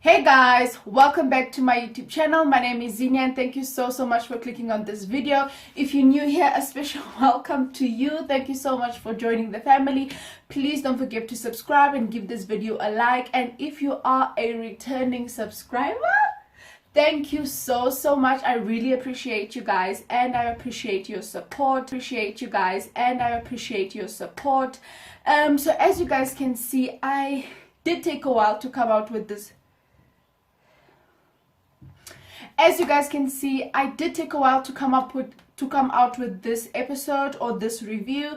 Hey guys, welcome back to my YouTube channel. My name is Zinia and thank you so much for clicking on this video. If you're new here, a special welcome to you. Thank you so much for joining the family. Please don't forget to subscribe and give this video a like. And if you are a returning subscriber, thank you so much. I really appreciate you guys and I appreciate your support. So as you guys can see, I did take a while to come out with this. As you guys can see, I did take a while to come out with this episode or this review.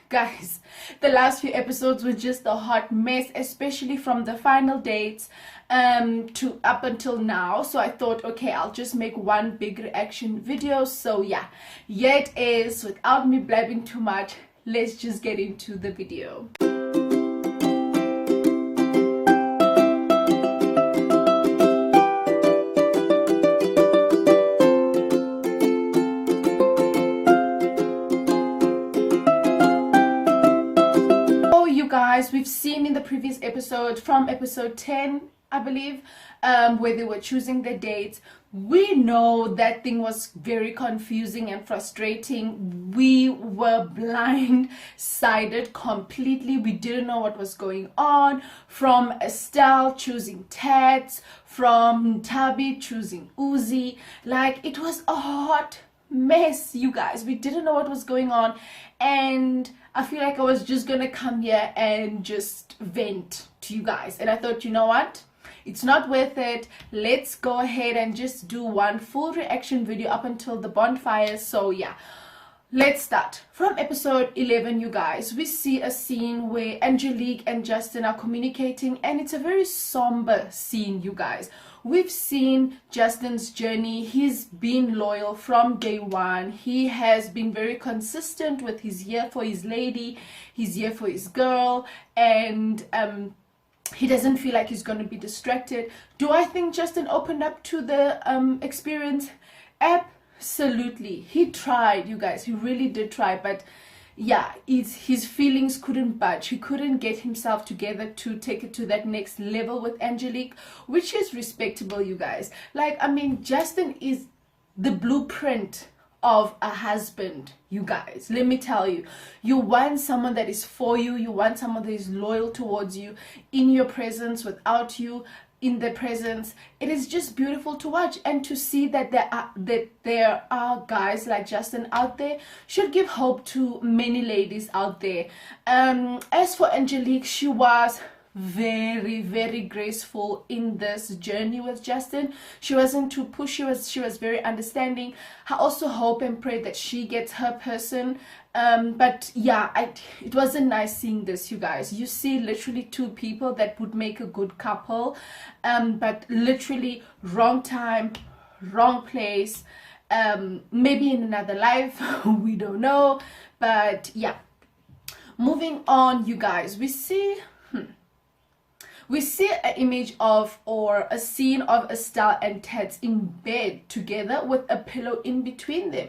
Guys, the last few episodes were just a hot mess, especially from the final dates to up until now. So I thought, okay, I'll just make one big reaction video. So yeah, here it is. Without me blabbing too much, let's just get into the video. Guys, we've seen in the previous episode, from episode 10 I believe, where they were choosing their dates. We know that thing was very confusing and frustrating. We were blindsided completely. We didn't know what was going on. From Estelle choosing Tats, from Tabi choosing Uzi, like it was a hot mess, you guys. We didn't know what was going on, and I feel like I was just gonna come here and just vent to you guys, and I thought, you know what, it's not worth it. Let's go ahead and just do one full reaction video up until the bonfire. So yeah, let's start from episode 11. You guys, we see a scene where Angelique and Justin are communicating, and it's a very somber scene, you guys. We've seen Justin's journey. He's been loyal from day one. He has been very consistent with his here for his lady, he's here for his girl, and he doesn't feel like he's going to be distracted. Do I think Justin opened up to the experience? Absolutely. He tried, you guys. He really did try, but yeah, his feelings couldn't budge. He couldn't get himself together to take it to that next level with Angelique, which is respectable, you guys. Like, I mean, Justin is the blueprint of a husband, you guys. Let me tell you, you want someone that is for you. You want someone that is loyal towards you, in your presence, without you in the presence. It is just beautiful to watch, and to see that there are guys like Justin out there should give hope to many ladies out there. As for Angelique, she was very graceful in this journey with Justin. She wasn't too pushy. She was very understanding. I also hope and pray that she gets her person. But yeah, it wasn't nice seeing this, you guys. You see literally two people that would make a good couple, but literally wrong time, wrong place, maybe in another life. We don't know. But yeah, moving on, you guys, we see an image of, or a scene of, Estelle and Tats in bed together with a pillow in between them.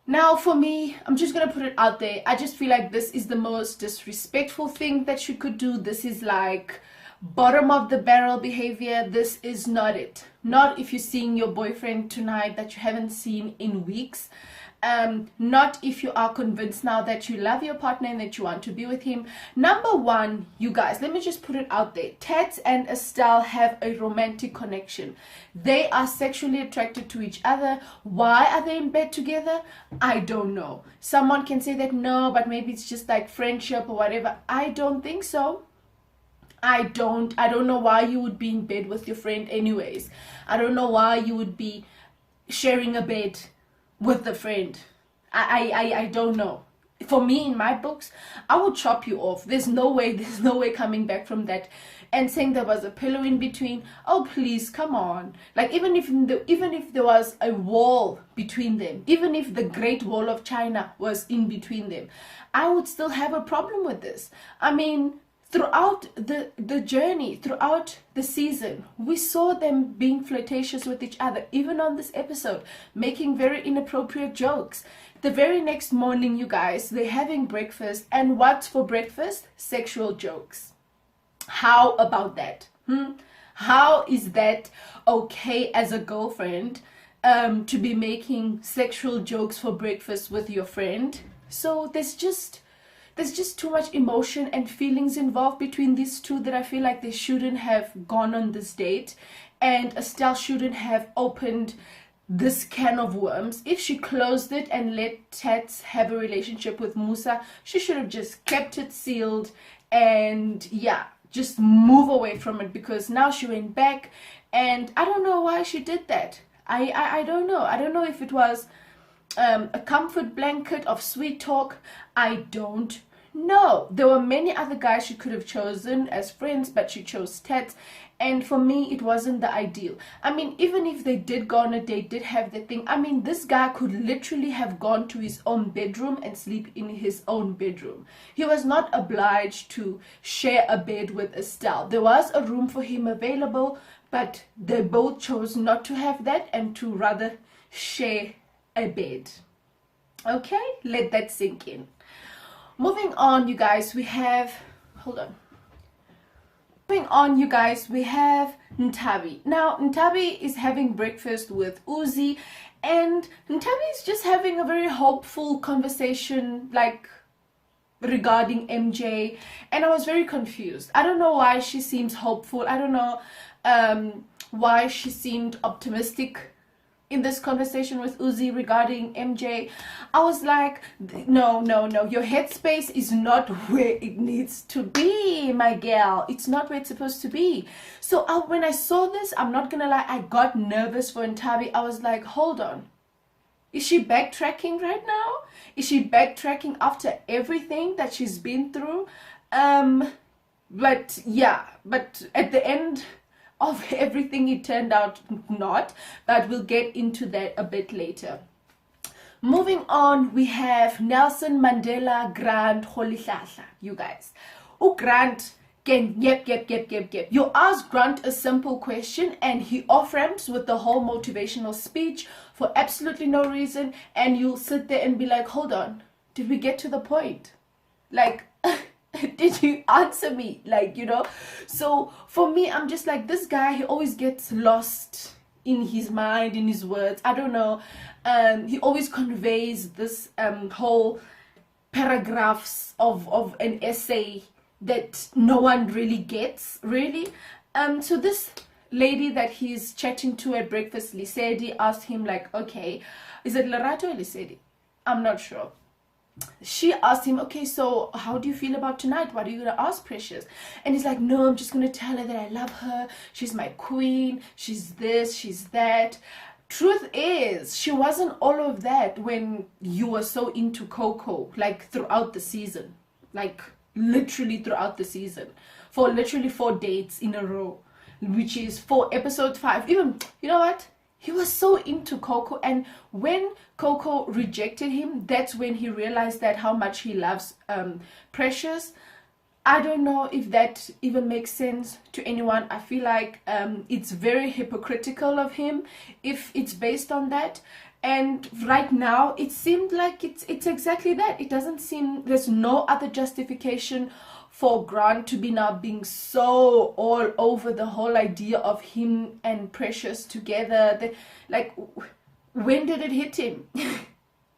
Now, for me, I'm just going to put it out there. I just feel like this is the most disrespectful thing that you could do. This is like bottom of the barrel behavior. This is not it. Not if you're seeing your boyfriend tonight that you haven't seen in weeks. Not if you are convinced now that you love your partner and that you want to be with him. Number one, you guys, let me just put it out there. Tats and Estelle have a romantic connection. They are sexually attracted to each other. Why are they in bed together? I don't know. Someone can say that no, but maybe it's just like friendship or whatever. I don't think so. I don't know why you would be in bed with your friend anyways. I don't know why you would be sharing a bed with the friend. I don't know. For me, in my books, I would chop you off. There's no way coming back from that. And saying there was a pillow in between, oh please, come on. Like, even if there was a wall between them, even if the Great Wall of China was in between them, I would still have a problem with this. I mean, throughout the journey, throughout the season, we saw them being flirtatious with each other, even on this episode, making very inappropriate jokes. The very next morning, you guys, they're having breakfast, and what's for breakfast? Sexual jokes. How about that? How is that okay as a girlfriend to be making sexual jokes for breakfast with your friend? So there's just too much emotion and feelings involved between these two that I feel like they shouldn't have gone on this date, and Estelle shouldn't have opened this can of worms. If she closed it and let Tats have a relationship with Musa, she should have just kept it sealed and yeah, just move away from it, because now she went back and I don't know why she did that. I don't know. I don't know if it was a comfort blanket of sweet talk. I don't know. There were many other guys she could have chosen as friends, but she chose Tats, and for me it wasn't the ideal. I mean, even if they did go on a date, did have the thing, I mean, this guy could literally have gone to his own bedroom and sleep in his own bedroom. He was not obliged to share a bed with Estelle. There was a room for him available, but they both chose not to have that and to rather share a bed. Okay, let that sink in. Moving on, you guys, we have, hold on. Moving on, you guys, we have Nutabi. Now, Nutabi is having breakfast with Uzi, and Nutabi is just having a very hopeful conversation, like, regarding MJ, and I was very confused. I don't know why she seems hopeful. I don't know why she seemed optimistic in this conversation with Uzi regarding MJ. I was like, no, your headspace is not where it needs to be, my girl. It's not where it's supposed to be. So when I saw this, I'm not gonna lie, I got nervous for Nutabi. I was like, hold on, is she backtracking right now? Is she backtracking after everything that she's been through? But yeah, but at the end of everything it turned out not, but we'll get into that a bit later. Moving on, we have Nelson Mandela Grant Holihlahla, you guys. Grant can yep. You ask Grant a simple question and he off-ramps with the whole motivational speech for absolutely no reason, and you'll sit there and be like, hold on, did we get to the point? Like, did you answer me? Like, you know? So for me, I'm just like, this guy, he always gets lost in his mind, in his words. I don't know. He always conveys this whole paragraphs of an essay that no one really gets, really. So this lady that he's chatting to at breakfast, Lisedi, asked him like, okay, is it Lerato or Lisedi? I'm not sure. She asked him, okay, so how do you feel about tonight? What are you gonna ask Precious? And he's like, no, I'm just gonna tell her that I love her. She's my queen. She's this, she's that. Truth is, she wasn't all of that when you were so into Coco, like throughout the season, like literally throughout the season, for literally 4 dates in a row, which is for episode 5. Even, you know what? He was so into Coco, and when Coco rejected him, that's when he realized that how much he loves Precious. I don't know if that even makes sense to anyone. I feel like it's very hypocritical of him if it's based on that. And right now, it seemed like it's exactly that. It doesn't seem, there's no other justification for Grant to be now being so all over the whole idea of him and Precious together. Like, when did it hit him?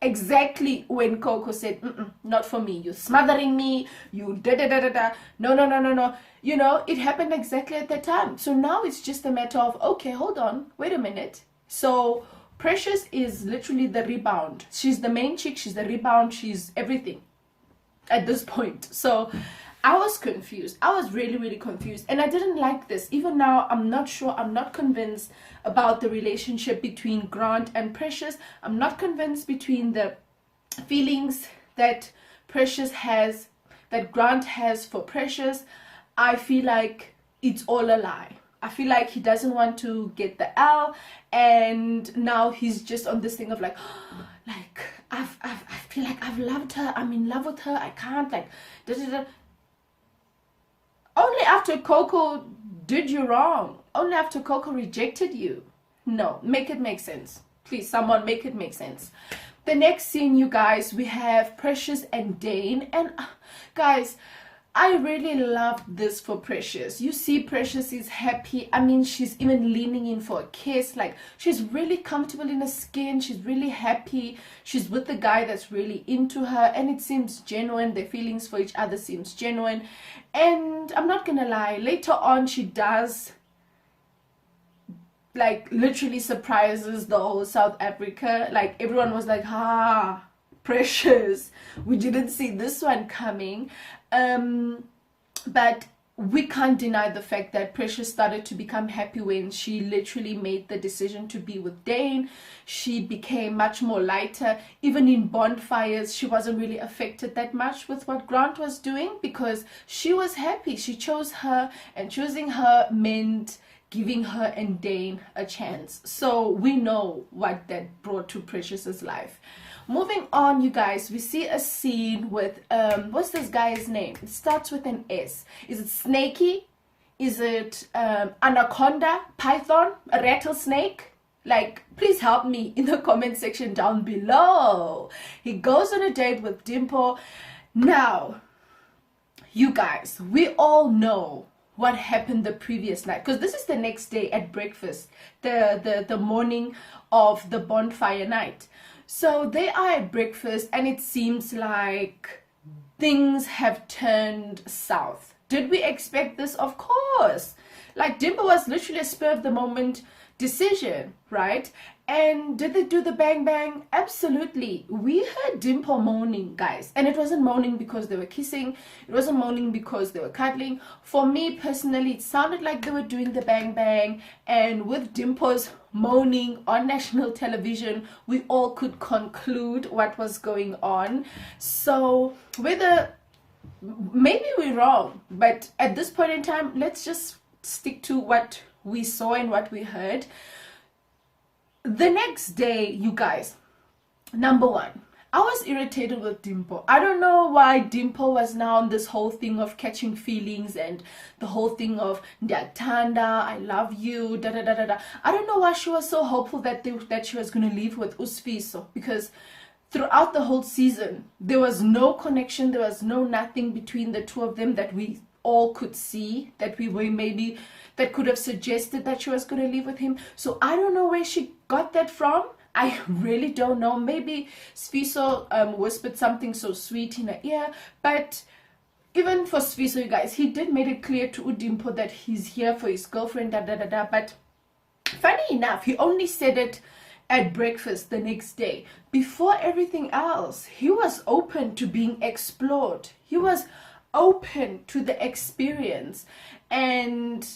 Exactly when Coco said, not for me, you're smothering me, you da-da-da-da-da, no. You know, it happened exactly at that time. So now it's just a matter of, okay, hold on, wait a minute. So Precious is literally the rebound. She's the main chick, she's the rebound, she's everything at this point. So I was confused. I was really confused, and I didn't like this. Even now, I'm not sure, I'm not convinced about the relationship between Grant and Precious. I'm not convinced between the feelings that Precious has, that Grant has for Precious. I feel like it's all a lie. I feel like he doesn't want to get the L, and now he's just on this thing of like, like I feel like I've loved her, I'm in love with her, I can't, like, da-da-da. Only after Coco did you wrong. Only after Coco rejected you. No, make it make sense. Please, someone make it make sense. The next scene, you guys, we have Precious and Dane. And guys, I really love this for Precious. You see Precious is happy. I mean, she's even leaning in for a kiss. Like, she's really comfortable in her skin. She's really happy. She's with the guy that's really into her, and it seems genuine. Their feelings for each other seems genuine. And I'm not gonna lie, later on she does, like, literally surprises the whole South Africa. Like, everyone was like, ah, Precious, we didn't see this one coming. But we can't deny the fact that Precious started to become happy when she literally made the decision to be with Dane. She became much more lighter. Even in bonfires, she wasn't really affected that much with what Grant was doing, because she was happy. She chose her, and choosing her meant giving her and Dane a chance. So we know what that brought to Precious's life. Moving on, you guys, we see a scene with what's this guy's name? It starts with an S. Is it Snakey? Is it anaconda, python, a rattlesnake? Like, please help me in the comment section down below. He goes on a date with Dimple. Now, you guys, we all know what happened the previous night, because this is the next day at breakfast, the morning of the bonfire night. So they are at breakfast, and it seems like things have turned south. Did we expect this? Of course. Like, Dimple was literally a spur of the moment decision, right? And did they do the bang bang? Absolutely. We heard Dimple moaning, guys, and it wasn't moaning because they were kissing. It wasn't moaning because they were cuddling. For me personally, it sounded like they were doing the bang bang, and with Dimple's moaning on national television, we all could conclude what was going on. So whether, maybe we're wrong, but at this point in time, let's just stick to what we saw and what we heard. The next day, you guys, number one, I was irritated with Dimple. I don't know why Dimple was now on this whole thing of catching feelings and the whole thing of Ndiatanda, I love you, da da da da da. I don't know why she was so hopeful that she was going to leave with Sveso, because throughout the whole season, there was no connection, there was no nothing between the two of them that we all could see, that we were maybe, that could have suggested that she was going to leave with him. So I don't know where she got that from. I really don't know. Maybe Sveso whispered something so sweet in her ear. But even for Sveso, you guys, he did make it clear to Dimple that he's here for his girlfriend, da da da da. But funny enough, he only said it at breakfast the next day. Before everything else, he was open to being explored. He was open to the experience, and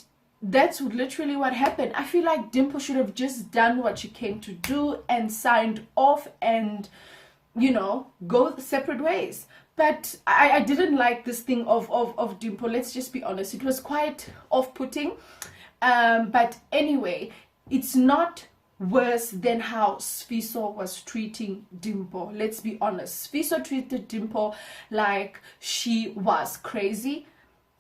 that's literally what happened. I feel like Dimple should have just done what she came to do and signed off and, you know, go separate ways. But I didn't like this thing of Dimple. Let's just be honest. It was quite off-putting. But anyway, it's not worse than how Sveso was treating Dimple. Let's be honest. Sveso treated Dimple like she was crazy.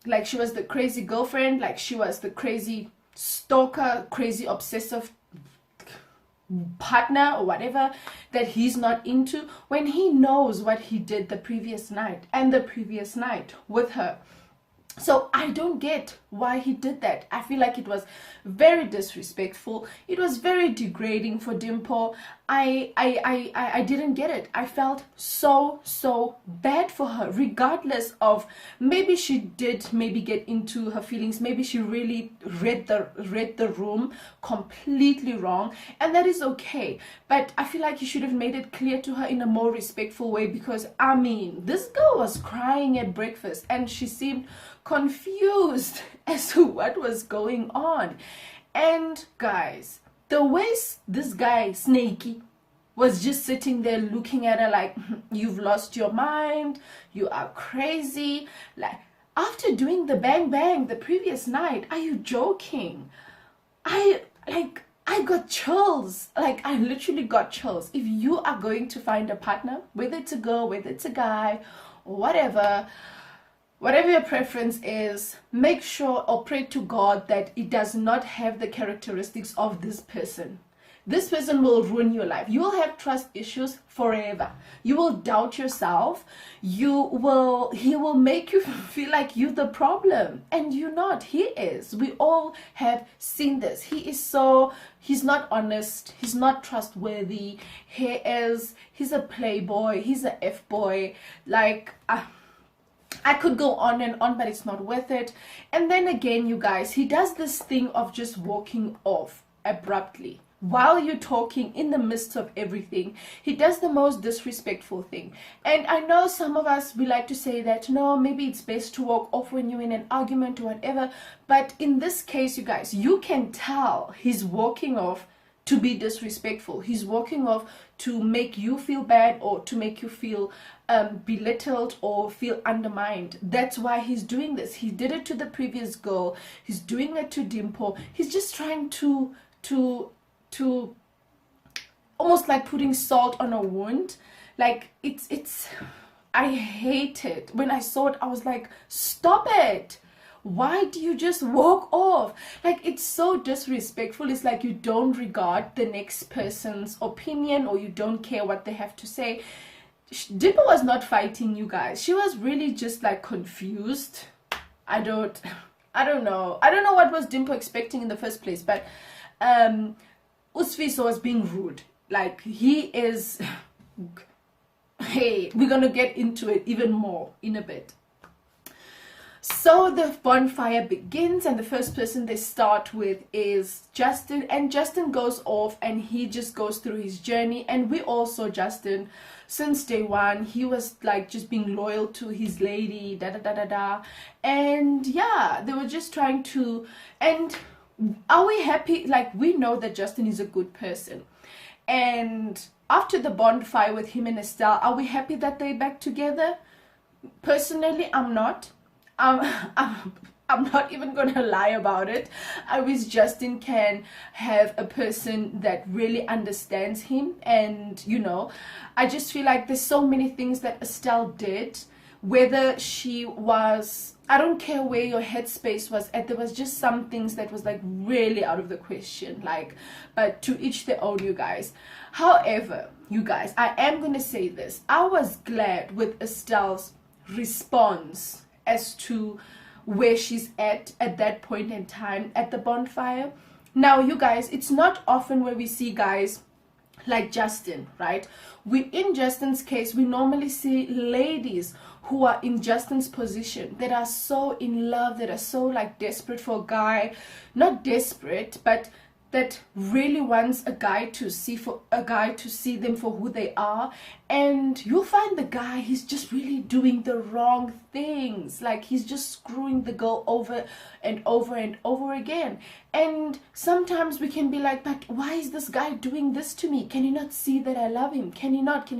Like she was the crazy girlfriend, like she was the crazy stalker, crazy obsessive partner or whatever that he's not into, when he knows what he did the previous night and the previous night with her. So I don't get why he did that. I feel like it was very disrespectful. It was very degrading for Dimple. I didn't get it. I felt so bad for her, regardless of, maybe she did maybe get into her feelings. Maybe she really read the room completely wrong, and that is okay. But I feel like he should have made it clear to her in a more respectful way, because I mean, this girl was crying at breakfast and she seemed confused as to what was going on. And guys, the way this guy Snakey was just sitting there looking at her like, you've lost your mind, you are crazy, like, after doing the bang bang the previous night, are you joking? I got chills. Like, I literally got chills. If you are going to find a partner, whether it's a girl, whether it's a guy, or whatever your preference is, make sure or pray to God that it does not have the characteristics of this person. this person will ruin your life. You will have trust issues forever. You will doubt yourself. He will make you feel like you're the problem, and you're not. He is. We all have seen this. He's not honest. He's not trustworthy. He's a playboy. He's a F-boy. Like, I could go on and on, but it's not worth it. And then again, you guys, he does this thing of just walking off abruptly while you're talking, in the midst of everything. He does the most disrespectful thing. And I know some of us, we like to say that, no, maybe it's best to walk off when you're in an argument or whatever. But in this case, you guys, you can tell he's walking off to be disrespectful. He's walking off to make you feel bad, or to make you feel belittled or feel undermined. That's why he's doing this. He did it to the previous girl. He's doing it to Dimple. He's just trying to almost like putting salt on a wound. Like, it's I hate it. When I saw it, I was like, stop it. Why do you just walk off? Like, it's so disrespectful. It's like you don't regard the next person's opinion, or you don't care what they have to say. Dimple was not fighting, you guys. She was really just like confused. I don't know what was Dimple expecting in the first place. But Sveso was being rude. Like, he is hey, we're gonna get into it even more in a bit. So the bonfire begins, and the first person they start with is Justin. And Justin goes off, and he just goes through his journey. And we all saw Justin since day one. He was like just being loyal to his lady, and yeah, they were just trying to. And are we happy? Like, we know that Justin is a good person. And after the bonfire with him and Estelle, are we happy that they're back together? Personally, I'm not. I'm not even gonna lie about it. I wish Justin can have a person that really understands him. And you know, I just feel like there's so many things that Estelle did, whether she was, I don't care where your headspace was at, there was just some things that was like really out of the question. Like, but to each their own, you guys. However, you guys, I am gonna say this, I was glad with Estelle's response as to where she's at that point in time at the bonfire. Now, you guys, it's not often where we see guys like Justin, right? In Justin's case, we normally see ladies who are in Justin's position, that are so in love, that are so like desperate for a guy, not desperate, but that really wants a guy to see them for who they are. And you'll find the guy, he's just really doing the wrong things. Like, he's just screwing the girl over and over and over again. And sometimes we can be like, but why is this guy doing this to me? Can you not see that I love him? Can you not?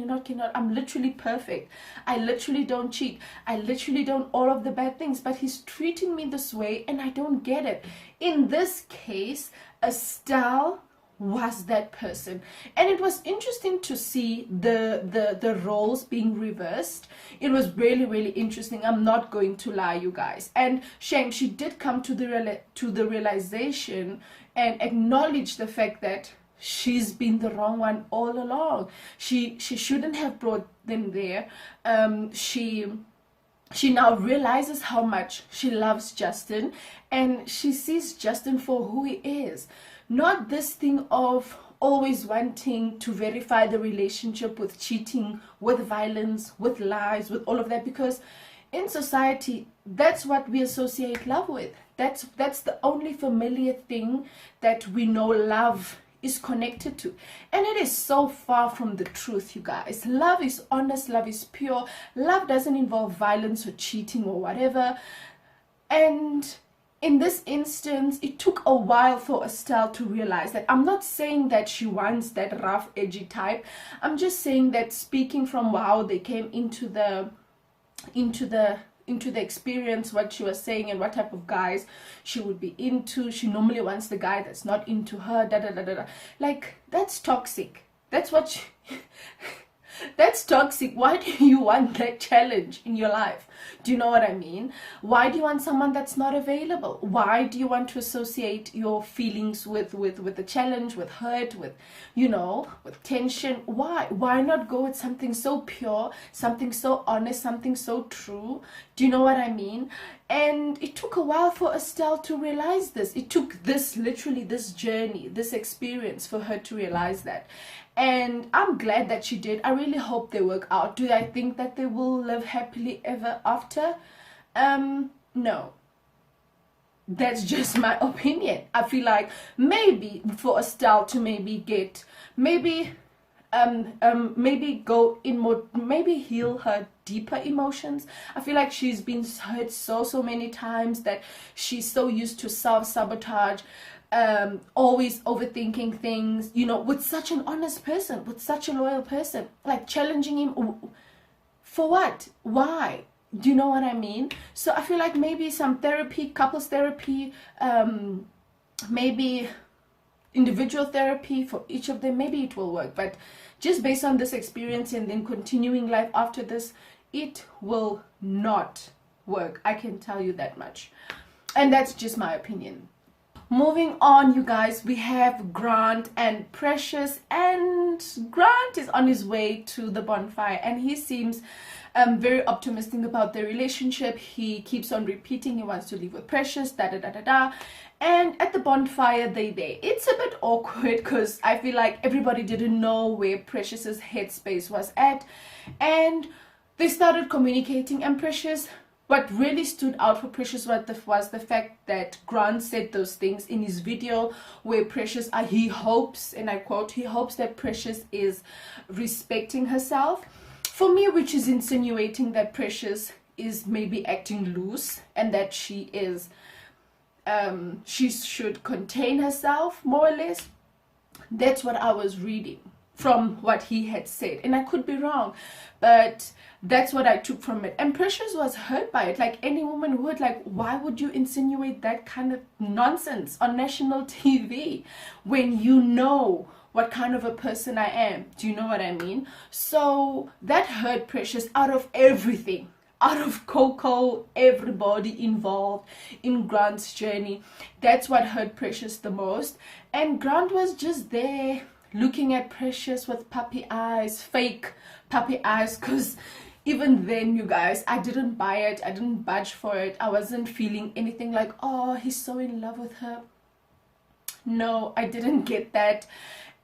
I'm literally perfect. I literally don't cheat. I literally don't all of the bad things, but he's treating me this way and I don't get it. In this case, Estelle was that person, and it was interesting to see the roles being reversed. It was really, really interesting. I'm not going to lie, you guys. And shame, she did come to the realization and acknowledge the fact that she's been the wrong one all along. She shouldn't have brought them there. She now realizes how much she loves Justin, and she sees Justin for who he is. Not this thing of always wanting to verify the relationship with cheating, with violence, with lies, with all of that, because in society, that's what we associate love with. That's the only familiar thing that we know love is connected to. And it is so far from the truth, you guys. Love is honest, love is pure. Love doesn't involve violence or cheating or whatever. And in this instance, it took a while for Estelle to realize that. I'm not saying that she wants that rough, edgy type. I'm just saying that, speaking from how they came into the experience, what she was saying and what type of guys she would be into. She normally wants the guy that's not into her, Like, that's toxic. That's what That's toxic. Why do you want that challenge in your life? Do you know what I mean? Why do you want someone that's not available? Why do you want to associate your feelings with the challenge, with hurt, with, you know, with tension? Why not go with something so pure, something so honest, something so true? Do you know what I mean? And it took a while for Estelle to realize this. It took this, literally this journey, this experience for her to realize that. And I'm glad that she did. I really hope they work out. Do I think that they will live happily ever after? No. That's just my opinion. I feel like maybe for Estelle to maybe get, maybe go in more, maybe heal her deeper emotions. I feel like she's been hurt so many times that she's so used to self-sabotage, always overthinking things, you know, with such an honest person, with such a loyal person, like challenging him for what? Why? Do you know what I mean? So I feel like maybe some therapy, couples therapy, maybe individual therapy for each of them, maybe it will work. But just based on this experience and then continuing life after this, it will not work. I can tell you that much. And that's just my opinion. Moving on, you guys, we have Grant and Precious, and Grant is on his way to the bonfire, and he seems very optimistic about their relationship. He keeps on repeating he wants to live with Precious, and at the bonfire they there. It's a bit awkward because I feel like everybody didn't know where Precious's headspace was at, and they started communicating, and Precious, what really stood out for Precious was the fact that Grant said those things in his video where Precious, he hopes, and I quote, he hopes that Precious is respecting herself. For me, which is insinuating that Precious is maybe acting loose and that she is, she should contain herself more or less. That's what I was reading from what he had said, and I could be wrong, but that's what I took from it. And Precious was hurt by it, like any woman would. Like, why would you insinuate that kind of nonsense on national TV when you know what kind of a person I am? Do you know what I mean? So that hurt Precious out of everything, out of Coco, everybody involved in Grant's journey. That's what hurt Precious the most. And Grant was just there looking at Precious with puppy eyes, fake puppy eyes, because even then, you guys, I didn't buy it. I didn't budge for it. I wasn't feeling anything like, oh, he's so in love with her. No, I didn't get that.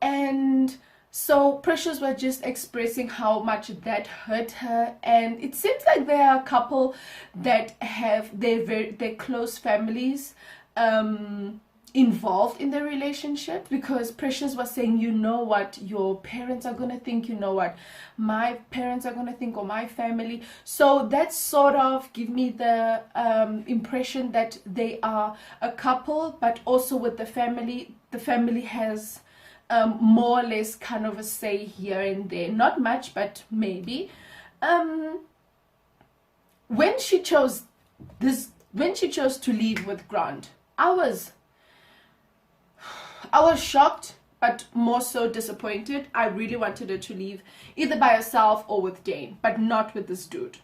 And so Precious was just expressing how much that hurt her. And it seems like they are a couple that have their close families involved in the relationship, because Precious was saying, you know what your parents are gonna think, you know what my parents are gonna think, or my family. So that sort of give me the impression that they are a couple, but also with the family has more or less kind of a say here and there, not much, but maybe. When she chose to leave with Grant, I was shocked, but more so disappointed. I really wanted her to leave either by herself or with Dane, but not with this dude.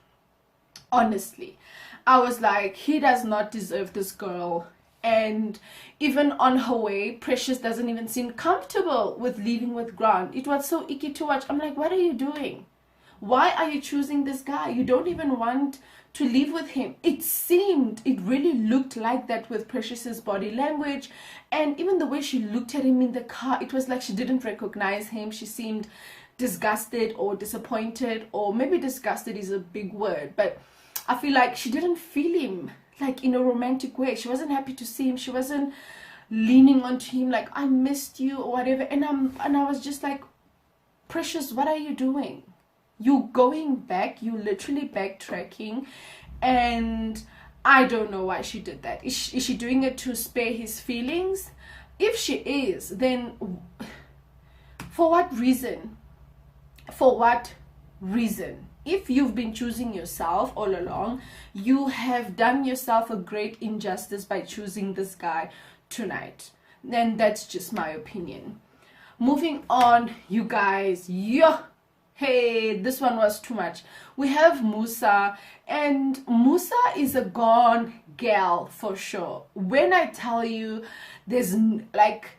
Honestly, I was like, he does not deserve this girl. And even on her way, Precious doesn't even seem comfortable with leaving with Grant. It was so icky to watch. I'm like, what are you doing? Why are you choosing this guy? You don't even want to live with him. It really looked like that with Precious's body language, and even the way she looked at him in the car. It was like she didn't recognize him. She seemed disgusted or disappointed, or maybe disgusted is a big word, but I feel like she didn't feel him like in a romantic way. She wasn't happy to see him. She wasn't leaning onto him like, I missed you or whatever. And I was just like, Precious, what are you doing? You going back, you literally backtracking, and I don't know why she did that. Is she doing it to spare his feelings? If she is, then for what reason? For what reason? If you've been choosing yourself all along, you have done yourself a great injustice by choosing this guy tonight. Then that's just my opinion. Moving on, you guys. Yeah. Hey, this one was too much. We have Musa, and Musa is a gone gal for sure. When I tell you, like,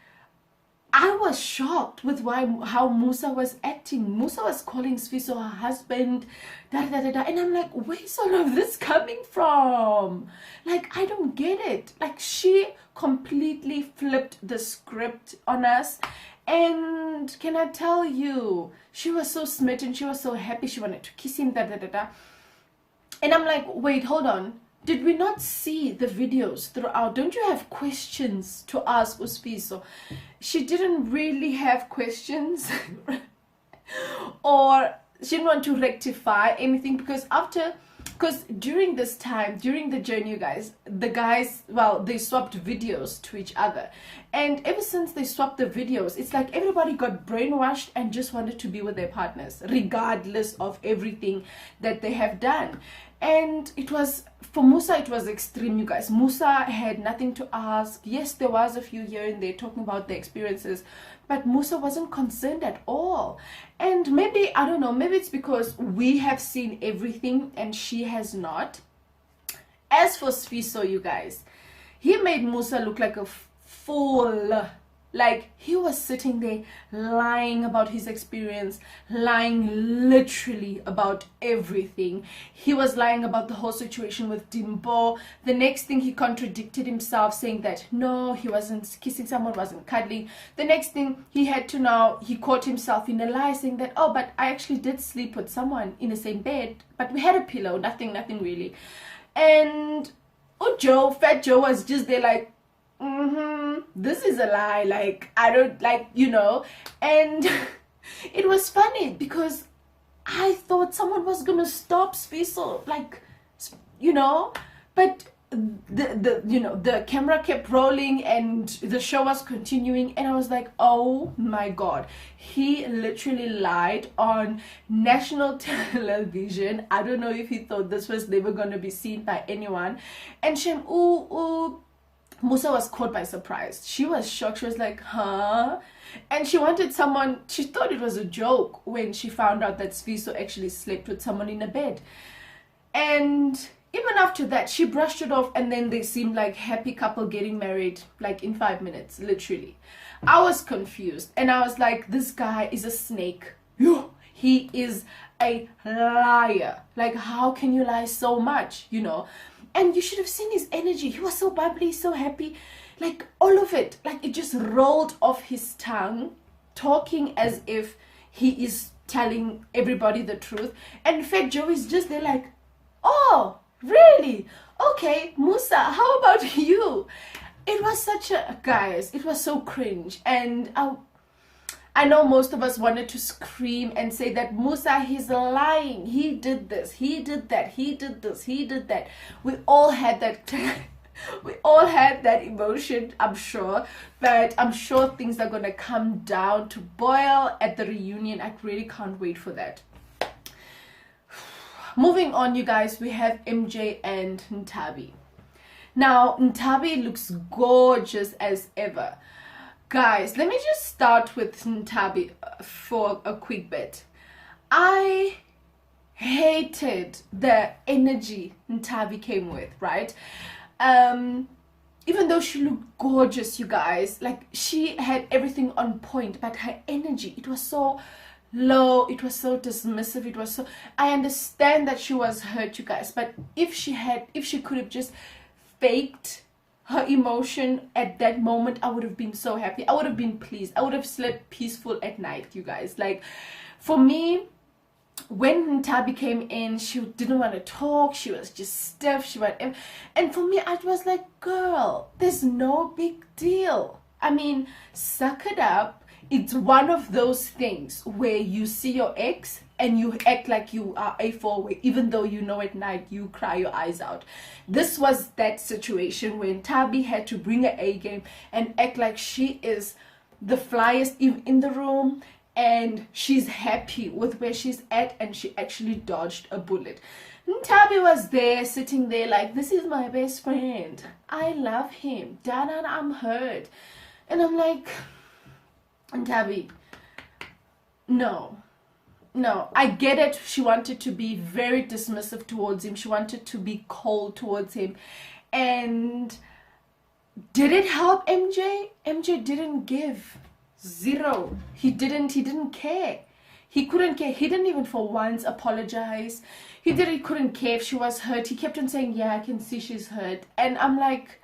I was shocked with how Musa was acting. Musa was calling Sveso her husband, da da da da, and I'm like, where's all of this coming from? Like, I don't get it. Like, she completely flipped the script on us. And can I tell you, she was so smitten, she was so happy, she wanted to kiss him, da da da da. And I'm like, wait, hold on. Did we not see the videos throughout? Don't you have questions to ask Sveso? She didn't really have questions. Or she didn't want to rectify anything, because during this time, during the journey, you guys, the guys, well, they swapped videos to each other. And ever since they swapped the videos, it's like everybody got brainwashed and just wanted to be with their partners, regardless of everything that they have done. And it was, for Musa, it was extreme, you guys. Musa had nothing to ask. Yes, there was a few here and there talking about their experiences, but Musa wasn't concerned at all. And maybe, I don't know, maybe it's because we have seen everything and she has not. As for Sveso, you guys, he made Musa look like a fool. Like, he was sitting there lying about his experience, lying literally about everything. He was lying about the whole situation with Dimple. The next thing, he contradicted himself, saying that no, he wasn't kissing someone, wasn't cuddling. The next thing, he caught himself in a lie, saying that, oh, but I actually did sleep with someone in the same bed, but we had a pillow, nothing really. And Fat Joe was just there like, this is a lie, like, I don't, like, you know. And it was funny because I thought someone was gonna stop Sveso, like, you know, but the camera kept rolling and the show was continuing, and I was like, oh my god, he literally lied on national television. I don't know if he thought this was never gonna be seen by anyone. And Musa was caught by surprise. She was shocked. She was like, huh? And she thought it was a joke when she found out that Sveso actually slept with someone in a bed. And even after that, she brushed it off, and then they seemed like happy couple getting married like in 5 minutes, literally. I was confused, and I was like, this guy is a snake. He is a liar. Like, how can you lie so much, you know? And you should have seen his energy. He was so bubbly, so happy. Like, all of it. Like, it just rolled off his tongue, talking as if he is telling everybody the truth. And Fat Joe is just there like, oh, really? Okay, Musa, how about you? It was such a, guys, it was so cringe. And I know most of us wanted to scream and say that Musa, he's lying. He did this, he did that, he did this, he did that. We all had that. We all had that emotion, I'm sure. But I'm sure things are gonna come down to boil at the reunion. I really can't wait for that. Moving on, you guys, we have MJ and Nutabi. Now, Nutabi looks gorgeous as ever. Guys, let me just start with Nutabi for a quick bit. I hated the energy Nutabi came with, right? Even though she looked gorgeous, you guys, like, she had everything on point, but her energy, it was so low, it was so dismissive, it was so, I understand that she was hurt, you guys, but if she could have just faked her emotion at that moment, I would have been so happy. I would have been pleased. I would have slept peaceful at night, you guys. Like, for me, when Tabi came in, she didn't want to talk. She was just stiff. And for me, I was like, girl, there's no big deal. I mean, suck it up. It's one of those things where you see your ex and you act like you are a four-way, even though you know at night you cry your eyes out. This was that situation when Tabi had to bring her A game and act like she is the flyest in the room, and she's happy with where she's at, and she actually dodged a bullet. Tabi was there, sitting there like, this is my best friend. I love him. Dana, I'm hurt. And I'm like, Tabi, no. no, I get it. She wanted to be very dismissive towards him. She wanted to be cold towards him. And did it help MJ? MJ didn't give. Zero. He didn't care. He couldn't care. He didn't even for once apologize. He couldn't care if she was hurt. He kept on saying, yeah, I can see she's hurt. And I'm like,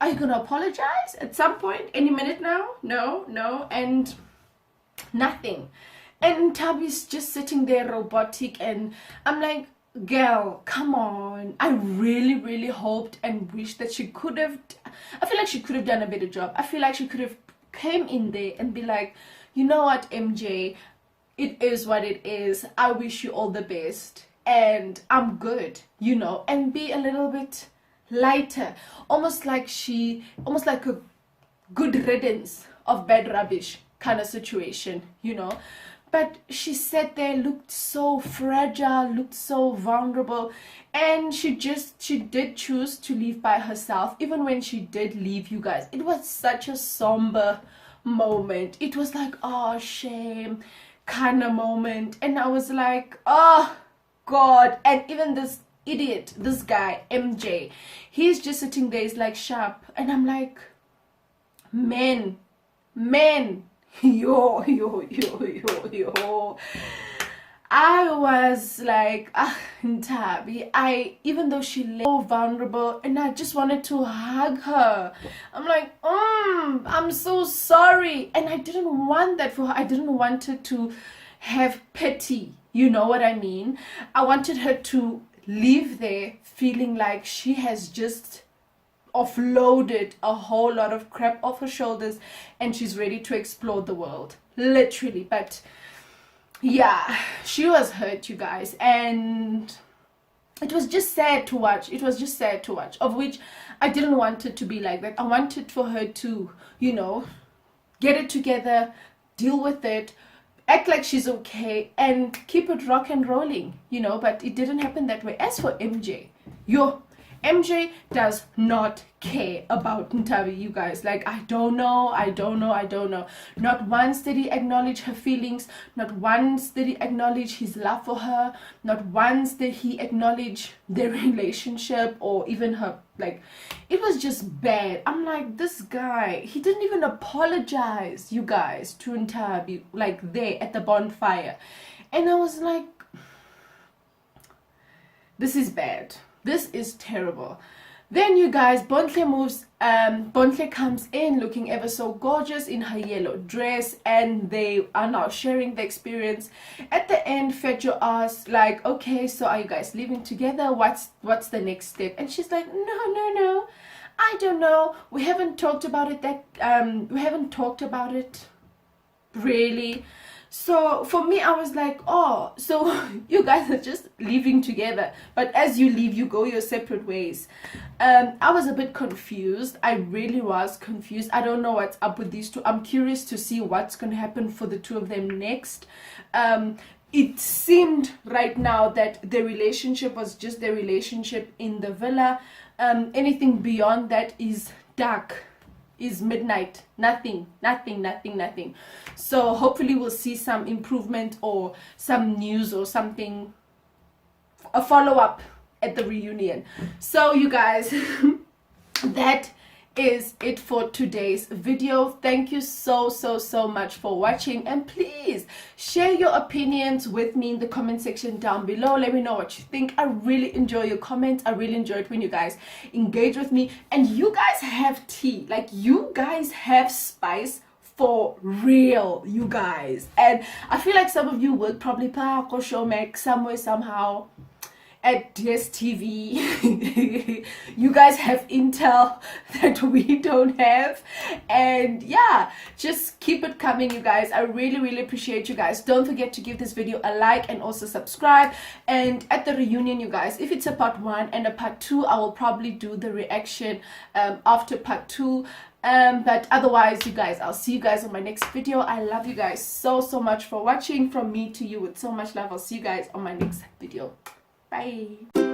are you gonna apologize at some point? Any minute now? No. And nothing. And Tabi's just sitting there robotic, and I'm like, girl, come on. I really hoped and wished that she could have, I feel like she could have done a better job. I feel like she could have came in there and be like, you know what, MJ, it is what it is. I wish you all the best and I'm good, you know, and be a little bit lighter, almost like a good riddance of bad rubbish kind of situation, you know. But she sat there, looked so fragile, looked so vulnerable, and she did choose to leave by herself. Even when she did leave, you guys, it was such a somber moment. It was like, oh, shame kind of moment. And I was like, oh God. And even this idiot, this guy MJ, he's just sitting there, he's like sharp, and I'm like, men, yo. I was like, Tabi, even though she lay so vulnerable, and I just wanted to hug her. I'm like, I'm so sorry. And I didn't want that for her. I didn't want her to have pity. You know what I mean? I wanted her to leave there feeling like she has just offloaded a whole lot of crap off her shoulders and she's ready to explore the world, literally. But yeah, she was hurt, you guys, and it was just sad to watch. Of which I didn't want it to be like that. I wanted for her to, you know, get it together, deal with it, act like she's okay, and keep it rock and rolling, you know. But it didn't happen that way. As for MJ, MJ does not care about Nutabi, you guys. Like, I don't know. Not once did he acknowledge her feelings. Not once did he acknowledge his love for her. Not once did he acknowledge their relationship or even her. Like, it was just bad. I'm like, this guy, he didn't even apologize, you guys, to Nutabi, like, there at the bonfire. And I was like, this is bad. This is terrible. Then, you guys, Bontle comes in looking ever so gorgeous in her yellow dress, and they are now sharing the experience. At the end, Fetjo asks, like, okay, so are you guys living together? What's the next step? And she's like, no, I don't know. We haven't talked about it really. So for me, I was like, oh, so you guys are just living together, but as you leave, you go your separate ways. I was a bit confused. I really was confused. I don't know what's up with these two. I'm curious to see what's going to happen for the two of them next. It seemed right now that their relationship was just their relationship in the villa. Anything beyond that is dark, is midnight. Nothing. So hopefully we'll see some improvement or some news or something, a follow-up at the reunion. So you guys, that is it for today's video. Thank you so much for watching, and please share your opinions with me in the comment section down below. Let me know what you think. I really enjoy your comments. I really enjoy it when you guys engage with me, and you guys have tea, like you guys have spice for real, you guys. And I feel like some of you would probably make somewhere somehow at DSTV. You guys have intel that we don't have, and yeah, just keep it coming, you guys. I really appreciate you guys. Don't forget to give this video a like and also subscribe. And at the reunion, you guys, if it's a part 1 and a part 2, I will probably do the reaction after part 2. But otherwise, you guys, I'll see you guys on my next video. I love you guys so much for watching. From me to you, with so much love. I'll see you guys on my next video. Bye.